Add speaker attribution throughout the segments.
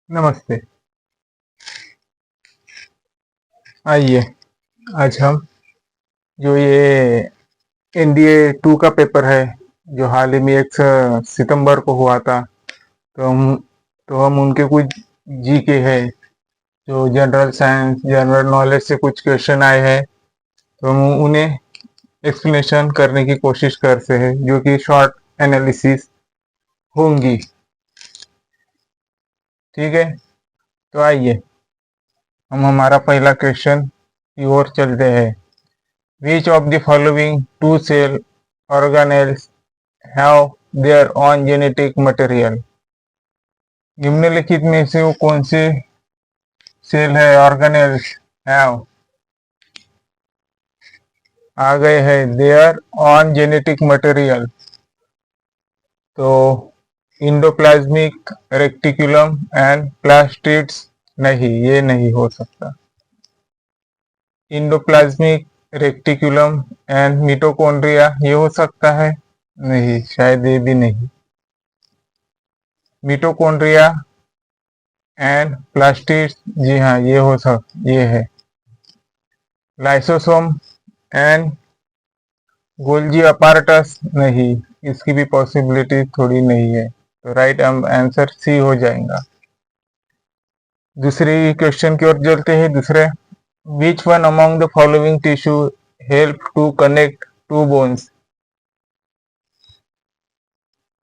Speaker 1: नमस्ते। आइए, आज हम जो ये एनडीए 2 का पेपर है, जो हाल ही में 1 सितंबर को हुआ था, तो हम उनके कुछ जीके है, जो जनरल साइंस, जनरल नॉलेज से कुछ क्वेश्चन आए हैं, तो हम उन्हें एक्सप्लेनेशन करने की कोशिश करते हैं, जो कि शॉर्ट एनालिसिस होंगी। ठीक है, तो आइए हम हमारा पहला क्वेश्चन की ओर चलते हैं। Which of the following two cell organelles have their own genetic material? निम्नलिखित में से वो कौन से सेल है ऑर्गेनेल्स हैव आ गए हैं देयर ऑन जेनेटिक मटेरियल? तो इंडोप्लाज्मिक रेक्टिकुलम एंड प्लास्टिड्स नहीं, ये नहीं हो सकता। इंडोप्लाज्मिक रेक्टिकुलम एंड मिटोकॉन्ड्रिया ये हो सकता है? नहीं, शायद ये भी नहीं। मिटोकॉन्ड्रिया एंड प्लास्टिड्स, जी हाँ, ये है। लाइसोसोम एंड गोल्जी अपार्टस नहीं, इसकी भी पॉसिबिलिटी थोड़ी नहीं है, तो राइट आंसर सी हो जाएगा। दूसरी क्वेश्चन की ओर चलते हैं। दूसरे, which one among the following tissue help to connect to bones?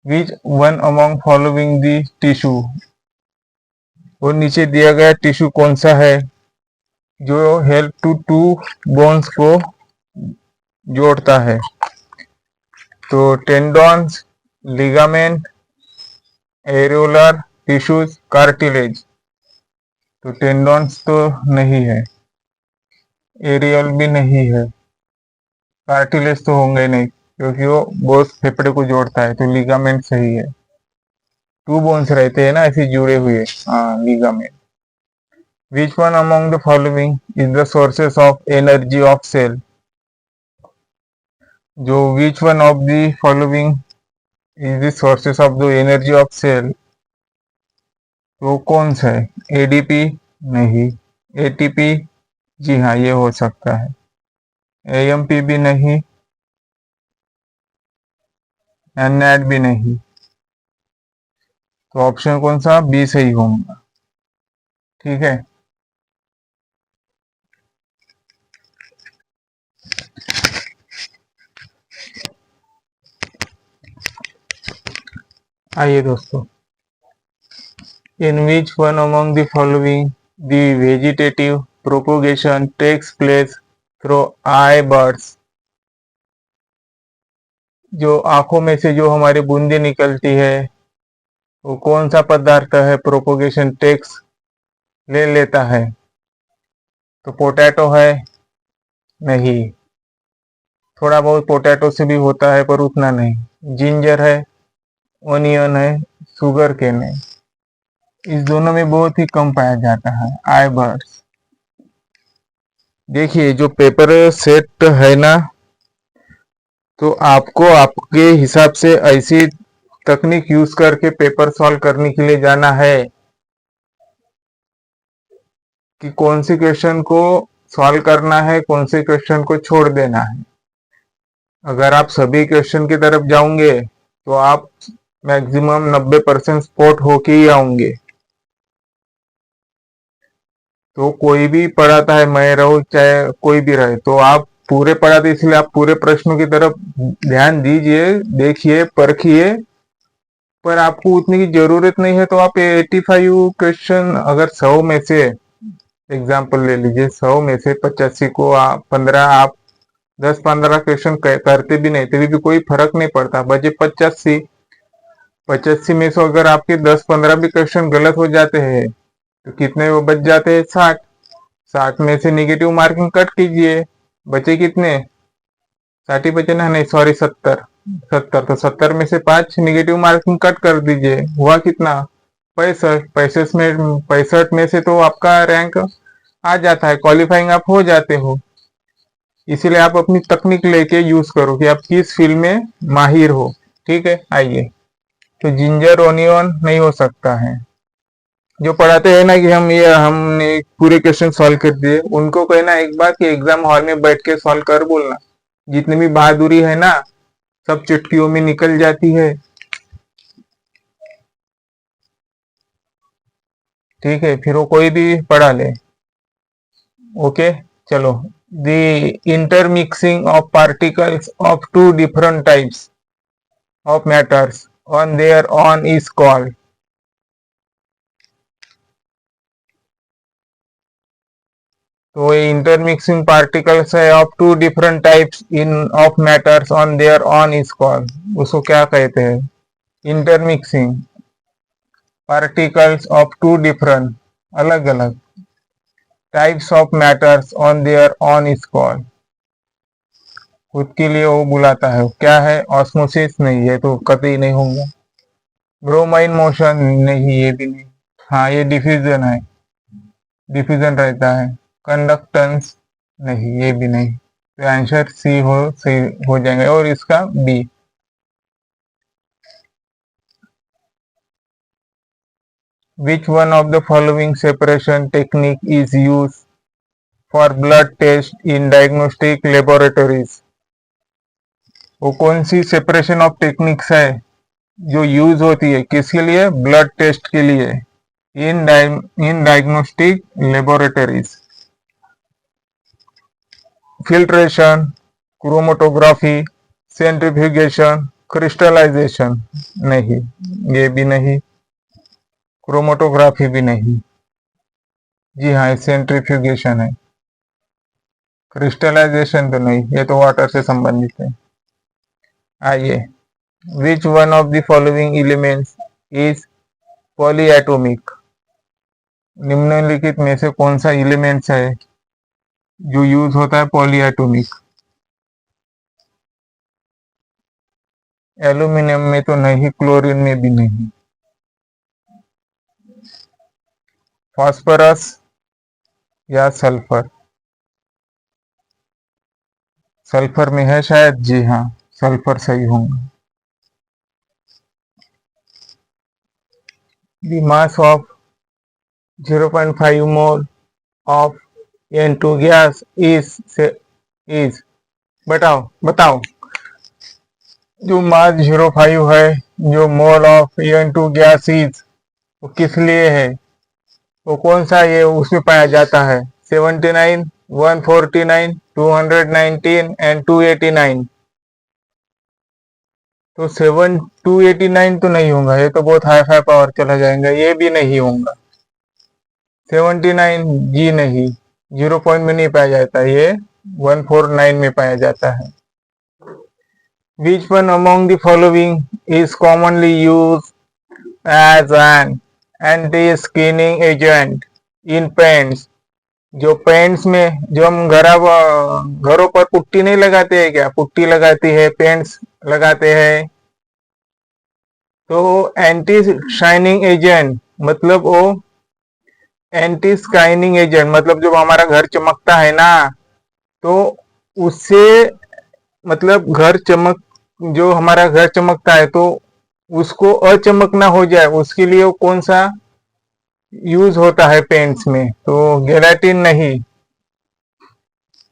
Speaker 1: Which one among following the tissue, और नीचे दिया गया टिश्यू कौन सा है जो हेल्प टू टू बोन्स को जोड़ता है? तो टेंडॉन्स, लिगामेंट, एरियोलर टिश्यूज, कार्टिलेज। तो टेंडॉन्स तो नहीं है, एरियल भी नहीं है, कार्टिलेज तो होंगे नहीं, क्योंकि वो बोस फेफड़े को जोड़ता है। तो लिगामेंट सही है। टू बोन्स रहते हैं ना ऐसे जुड़े हुए, हाँ, ligament. Which one among the following is the sources of energy of cell? जो which one of the following is the sources of the energy of cell, तो कौन सा है? एडीपी नहीं, एटीपी, जी हाँ, ये हो सकता है। एएमपी भी नहीं, एनएड भी नहीं, तो ऑप्शन कौन सा? बी सही होगा। ठीक है, आइए दोस्तों। In which one among the following the vegetative propagation takes place through eye buds? जो आंखों में से जो हमारी बूंदी निकलती है, वो कौन सा पदार्थ है प्रोपोगेशन टेक्स ले लेता है? तो पोटैटो है? नहीं, थोड़ा बहुत पोटैटो से भी होता है पर उतना नहीं। जिंजर है, ओनियन है, शुगर केन है, इस दोनों में बहुत ही कम पाया जाता है आई बर्ड्स। देखिए, जो पेपर सेट है ना, तो आपको आपके हिसाब से ऐसी तकनीक यूज करके पेपर सॉल्व करने के लिए जाना है कि कौन सी क्वेश्चन को सॉल्व करना है, कौन से क्वेश्चन को छोड़ देना है। अगर आप सभी क्वेश्चन की तरफ जाओगे तो आप मैक्सिमम 90% स्पॉट होके ही आओगे। तो कोई भी पढ़ाता है, मैं रहूं चाहे कोई भी रहे, तो आप पूरे पढ़ाते, इसलिए आप पूरे प्रश्नों की तरफ ध्यान दीजिए, देखिए, परखिए, पर आपको उतनी की जरूरत नहीं है। तो आप 85 क्वेश्चन, अगर 100 में से एग्जाम्पल ले लीजिए, 100 में से 85 को आप 15, आप 10-15 क्वेश्चन करते भी नहीं, तभी भी कोई फर्क नहीं पड़ता। बचे 85, 85 में से अगर आपके 10-15 भी क्वेश्चन गलत हो जाते हैं, तो कितने वो बच जाते हैं? 60। 60 में से निगेटिव मार्किंग कट कीजिए, बचे कितने? 60 ही बचे ना, नहीं सॉरी, 70। 70, तो 70 में से 5 निगेटिव मार्किंग कट कर दीजिए, हुआ कितना? 65। 65 में से तो आपका रैंक आ जाता है, क्वालिफाइंग आप हो जाते हो। इसीलिए आप अपनी तकनीक लेके यूज करो कि आप किस फील्ड में माहिर हो। ठीक है, आइए। तो जिंजर ओनियन नहीं हो सकता है, जो पढ़ाते हैं ना कि हमने पूरे क्वेश्चन सॉल्व कर दिए, उनको कहना एक बार कि एग्जाम हॉल में बैठ के सॉल्व कर बोलना। जितनी भी बहादुरी है ना, सब चुटकियों में निकल जाती है। ठीक है, फिर वो कोई भी पढ़ा ले। ओके, चलो। The intermixing of particles of two different types of matters on their own is called. तो ये इंटरमिक्सिंग पार्टिकल्स है of two different types in of matters on their own is called, उसको क्या कहते हैं? Intermixing particles of two different, अलग अलग types of matters on their own is called. खुद के लिए वो बुलाता है, क्या है? ऑस्मोसिस नहीं, ये तो कतई नहीं होगा। ब्रोमाइन मोशन नहीं, ये भी नहीं। हाँ, ये डिफ्यूजन है, डिफ्यूजन रहता है। कंडक्टेंस नहीं, ये भी नहीं। तो आंसर सी सही हो जाएंगे, और इसका B. Which one of the following separation technique is used for blood test in diagnostic laboratories? वो कौन सी सेपरेशन ऑफ टेक्निक्स है जो यूज होती है किसके लिए? ब्लड टेस्ट के लिए, in diagnostic laboratories. Filtration, chromatography, centrifugation, crystallisation नहीं, ये भी नहीं। क्रोमेटोग्राफी भी नहीं। जी हाँ, सेंट्रीफ्यूगेशन है। क्रिस्टलाइजेशन तो नहीं, ये तो वाटर से संबंधित है। आइए, विच one of the following elements is polyatomic? निम्नलिखित में से कौन सा एलिमेंट्स है जो यूज होता है पॉलीएटॉमिक? एल्यूमिनियम में तो नहीं, क्लोरीन में भी नहीं। फास्फोरस या सल्फर? सल्फर में है शायद, जी हाँ, सल्फर सही होगा। The mass of 0.5 mole of N2 gas is बताओ जो मास 0.5 है, जो mole of N2 gas is, वो किस लिए है? वो कौन सा ये उसमें पाया जाता है? 79, 149, 219 एंड 289। तो 289 तो नहीं होगा, ये तो बहुत हाई फाई पावर चला जाएगा, ये भी नहीं होगा। 79 जी नहीं, 0 पॉइंट में नहीं पाया जाता, ये 149 में पाया जाता है। Which one among the following is commonly used as an anti-skinning agent in paints? जो पेंट्स में, जो हम घरों पर पुट्टी नहीं लगाते हैं क्या? पुट्टी लगाती है, पेंट्स लगाते हैं, तो एंटी शाइनिंग एजेंट मतलब वो एंटी स्काइनिंग एजेंट मतलब जब हमारा घर चमकता है ना, तो उससे मतलब जो हमारा घर चमकता है तो उसको अचमक ना हो जाए, उसके लिए वो कौन सा यूज होता है पेंट्स में? तो गेलाटिन नहीं।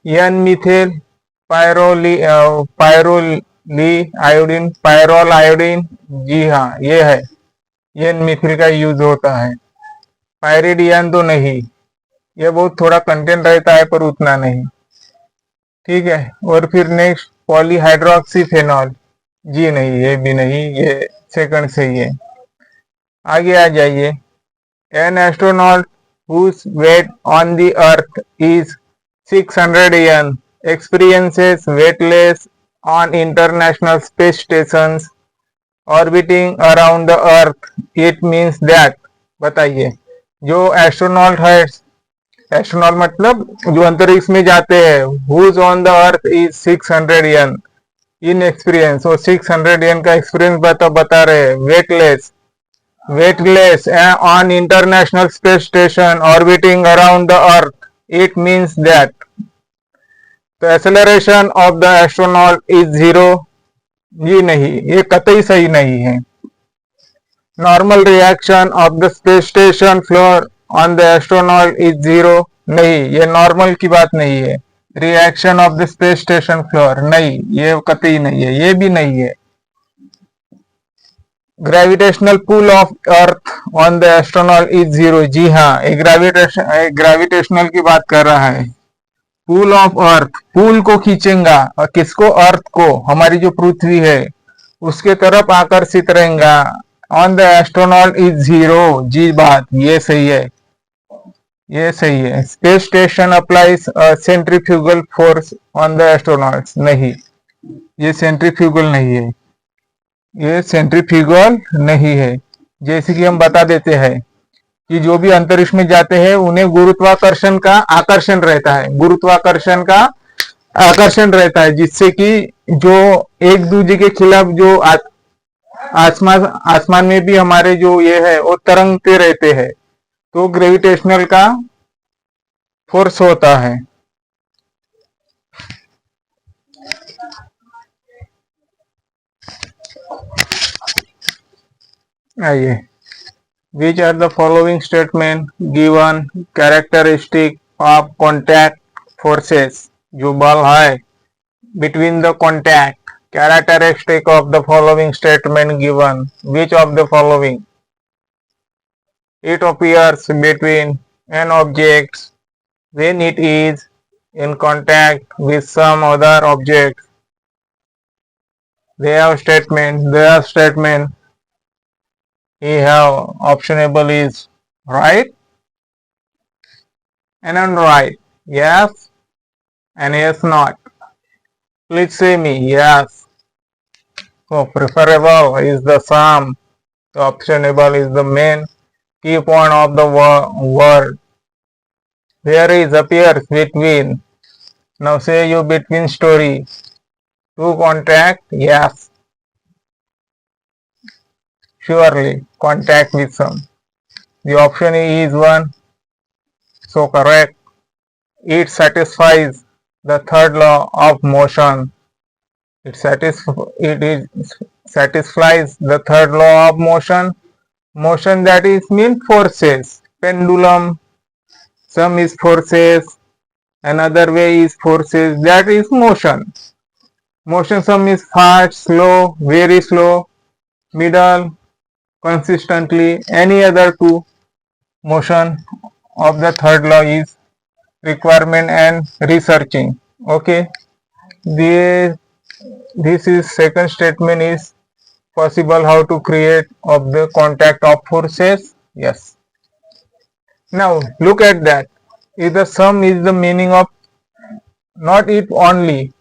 Speaker 1: एन मिथेल पायरोल आयोडीन, जी हाँ, ये है, एन मिथिल का यूज होता है। पायरिडियन तो नहीं, ये बहुत थोड़ा कंटेंट रहता है पर उतना नहीं। ठीक है, और फिर नेक्स्ट पॉलीहाइड्रोक्सीफेनॉल, जी नहीं, ये भी नहीं, ये सेकंड सही है। आगे आ जाइए। An astronaut whose weight on the earth is 600 n experiences weightless on international space stations orbiting around the earth, it means that। बताइए, जो एस्ट्रोनॉट है, एस्ट्रोनॉट मतलब जो अंतरिक्ष में जाते हैं, whose on the earth is 600 n in experience, और 600 n का एक्सपीरियंस बता रहे, weightless on international space station orbiting around the earth, it means that। the acceleration of the astronaut is 0, ये नहीं, ये कतई सही नहीं है। Normal reaction of the space station floor on the astronaut is 0, नहीं, ये नॉर्मल की बात नहीं है। Reaction of the space station floor, नहीं, ये कतई नहीं है, ये भी नहीं है। Gravitational pull of earth on the astronaut is 0, जी हाँ, एक ग्रेविटेशनल की बात कर रहा है। पुल ऑफ अर्थ, पुल को खींचेगा, और किसको? अर्थ को, हमारी जो पृथ्वी है उसके तरफ आकर्षित रहेगा। ऑन द एस्ट्रोनॉट इज 0, जी बात, ये सही है, ये सही है। Space station applies centrifugal force on the astronauts, नहीं, ये सेंट्रीफ्यूगल नहीं है, ये सेंट्रीफ्यूगल नहीं है। जैसे कि हम बता देते हैं कि जो भी अंतरिक्ष में जाते हैं उन्हें गुरुत्वाकर्षण का आकर्षण रहता है, गुरुत्वाकर्षण का आकर्षण रहता है, जिससे कि जो एक दूसरे के खिलाफ जो आसमान में भी हमारे जो ये है वो तरंगते रहते हैं, तो ग्रेविटेशनल का फोर्स होता है। आइए, which are the following statement given characteristic of contact forces, जो बल है between the contact, characteristic of the following statement given, which of the following? It appears between an object when it is in contact with some other object. They have statement he have optionable is right and unright, yes and yes not. Please say me yes. So preferable is the sum, the optionable is the main key point of the word. There is appears between. Now say you between story. To contact, yes. Surely contact with some. The option is 1. So correct. It satisfies the third law of motion. It satisfies the third law of motion. Motion, that is mean forces. Pendulum, some is forces, another way is forces, that is motion. Motion, some is fast, slow, very slow, middle, consistently, any other two. Motion of the third law is requirement and researching. Okay, this is second statement is possible how to create of the contact of forces. Yes. Now look at that. If the sum is the meaning of not it only,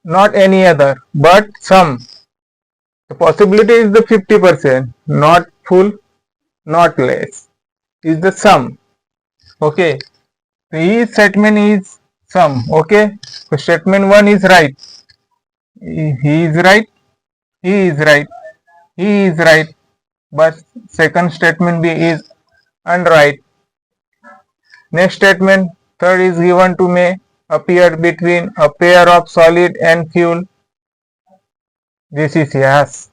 Speaker 1: not any other, but sum. The possibility is the 50%, not full, not less. Is the sum. Okay. So each statement is sum. Okay. So statement 1 is right. He is right. He is right. He is right. But second statement B is unright. Next statement, third is given to me, appear between a pair of solid and fuel. This is yes.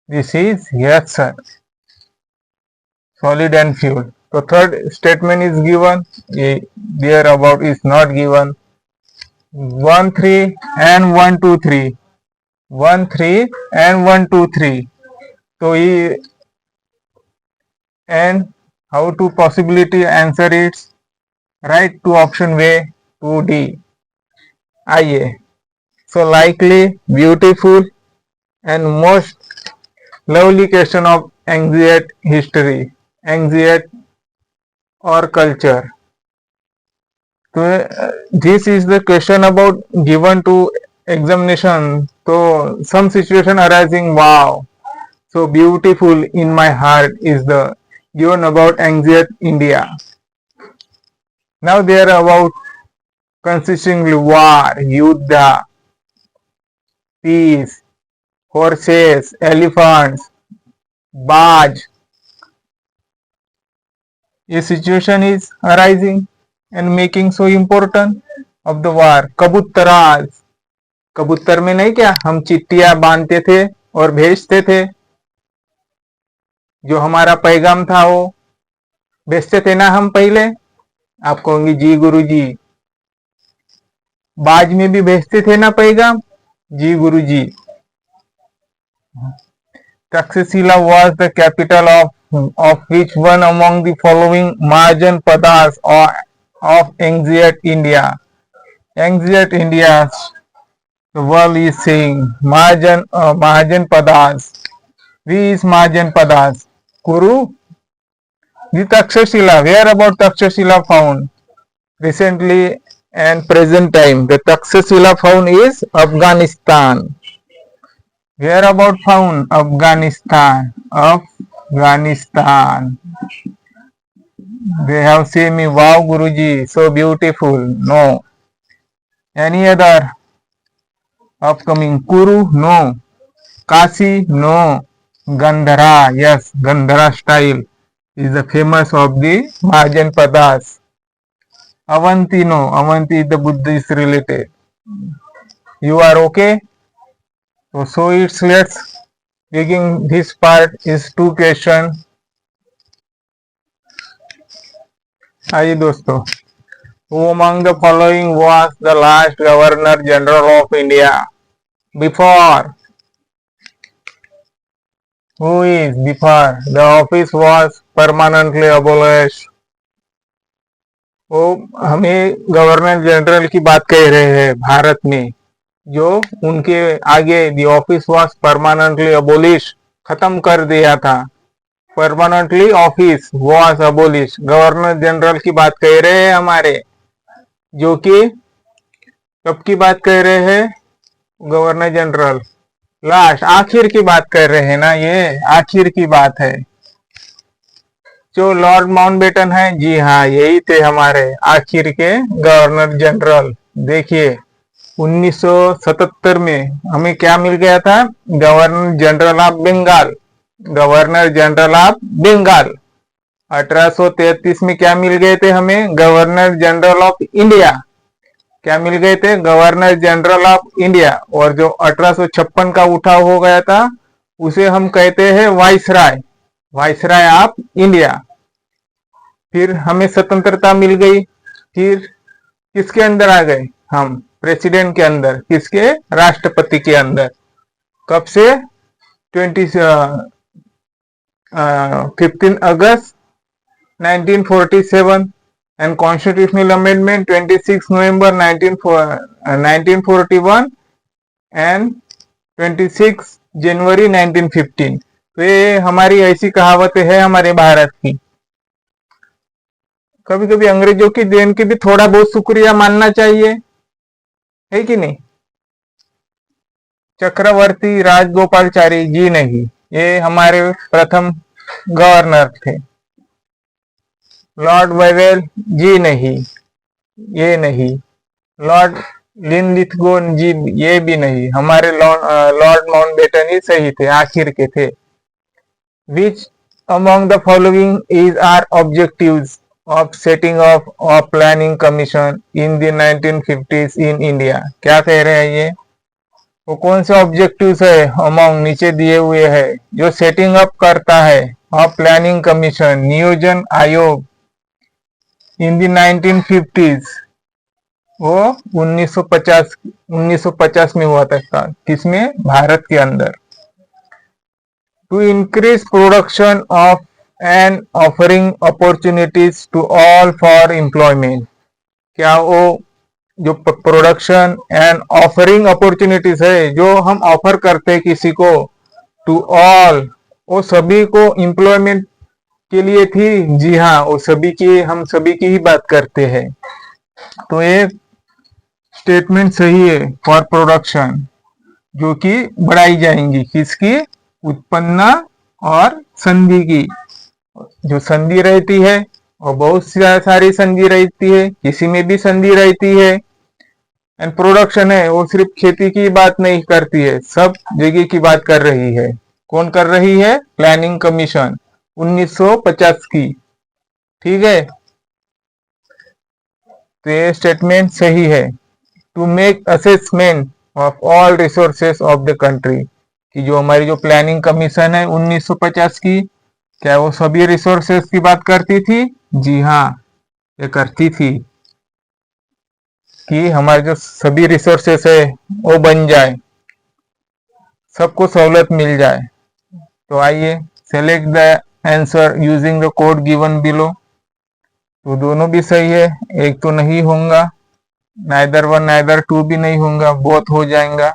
Speaker 1: This is yes, sir. Solid and fuel. So third statement is given, thereabout is not given. 1, 3 and 1, 2, 3. 1, 3 and 1, 2, 3. So and how to possibility answer it? Right to option way 2D. आइए, so likely, beautiful and most lovely question of ancient history, ancient or culture. So this is the question about given to examination. So some situation arising, wow, so beautiful in my heart is the given about ancient India. Now they are about consistingly war, yuddha, peace, horses, elephants, barge. A situation is arising and making so important of the war. कबूतराज, कबूतर में नहीं क्या हम चिट्टियां बांधते थे और भेजते थे, जो हमारा पैगाम था वो भेजते थे ना हम पहले, आप कहोगे जी गुरुजी, बाज में भी भेजते थे ना पैगाम, जी गुरुजी। Takshashila was the capital of which one among the following Mahajan Padas of ancient India? Ancient India, the world is saying Mahajan Padas. Who is Mahajan Padas? Kuru? The Takshashila. Where about Takshashila found? Recently and present time. The Takshashila found is Afghanistan. Where about found? Afghanistan. Afghanistan. They have said me, wow Guruji, so beautiful. No. Any other upcoming? Kuru? No. Kasi? No. Gandhara? Yes, Gandhara style is the famous of the Mahajan Padas. Avanti? No. Avanti is the Buddhist related. You are okay? So it's let's begin this part is 2 question. आइए दोस्तों, who among the following was the last Governor General of India? Before, who is before the office was permanently abolished? वो हमें governor general की बात कह रहे हैं भारत में, जो उनके आगे the office was permanently abolish, खत्म कर दिया था। Permanently office was abolish, governor general की बात कह रहे हैं हमारे, जो कि कब की बात कह रहे हैं? गवर्नर जनरल लास्ट, आखिर की बात कर रहे हैं ना, ये आखिर की बात है। जो लॉर्ड माउंटबेटन है, जी हाँ, यही थे हमारे आखिर के गवर्नर जनरल। देखिए 1977 में हमें क्या मिल गया था? Governor general of Bengal. Governor general of Bengal. 1833 में क्या मिल गए थे हमें? Governor general of India. क्या मिल गए थे? Governor general of India. और जो 1856 का उठाव हो गया था, उसे हम कहते हैं वाइसराय, वाइसराय ऑफ इंडिया। फिर हमें स्वतंत्रता मिल गई। फिर किसके अंदर आ गए हम? प्रेसिडेंट के अंदर। किसके? राष्ट्रपति के अंदर। कब से? 15 अगस्त 1947 and constitutional amendment 26 November 1941 and 26 जनवरी 1915। तो ये हमारी ऐसी कहावतें हैं हमारे भारत की। कभी कभी अंग्रेजों की देन की भी थोड़ा बहुत शुक्रिया मानना चाहिए, है कि नहीं? चक्रवर्ती राजगोपालचारी जी नहीं, ये हमारे प्रथम गवर्नर थे। लॉर्ड वेवेल जी नहीं, ये नहीं। लॉर्ड लिनलिथगोन जी, ये भी नहीं। हमारे लॉर्ड माउंटबेटन ही सही थे, आखिर के थे। Which among the following is are objectives of setting up a planning commission in the 1950s in India? क्या कह रहे हैं ये? वो कौन से ऑब्जेक्टिव्स है अमंग नीचे दिए हुए है जो सेटिंग अप करता है ऑफ प्लानिंग कमीशन, नियोजन आयोग इन द 1950s? वो 1950 में हुआ था। किसमें? भारत के अंदर। To increase production of and offering opportunities to all for employment. क्या वो जो प्रोडक्शन एंड ऑफरिंग अपॉर्चुनिटीज है, जो हम ऑफर करते हैं किसी को, टू ऑल, वो सभी को एम्प्लॉयमेंट के लिए थी? जी हाँ, वो सभी की, हम सभी की ही बात करते हैं। तो ये स्टेटमेंट सही है फॉर प्रोडक्शन, जो कि बढ़ाई जाएंगी। किसकी? उत्पन्न और संधि की। जो संधि रहती है, और बहुत सारी संधि रहती है, किसी में भी संधि रहती है। एंड प्रोडक्शन है, वो सिर्फ खेती की बात नहीं करती है, सब जगह की बात कर रही है। कौन कर रही है? प्लानिंग कमीशन 1950 की। ठीक है, तो ये स्टेटमेंट सही है। To make assessment of all resources of the country, कि जो हमारी जो प्लानिंग कमीशन है 1950 की, क्या वो सभी रिसोर्सेस की बात करती थी? जी हाँ, ये करती थी कि हमारे जो सभी रिसोर्सेस है वो बन जाए, सबको सहूलत मिल जाए। तो आइए select the answer using the code given below. तो दोनों भी सही है, एक तो नहीं होगा, नाइदर वन नाइदर टू भी नहीं होगा, बोथ हो जाएगा।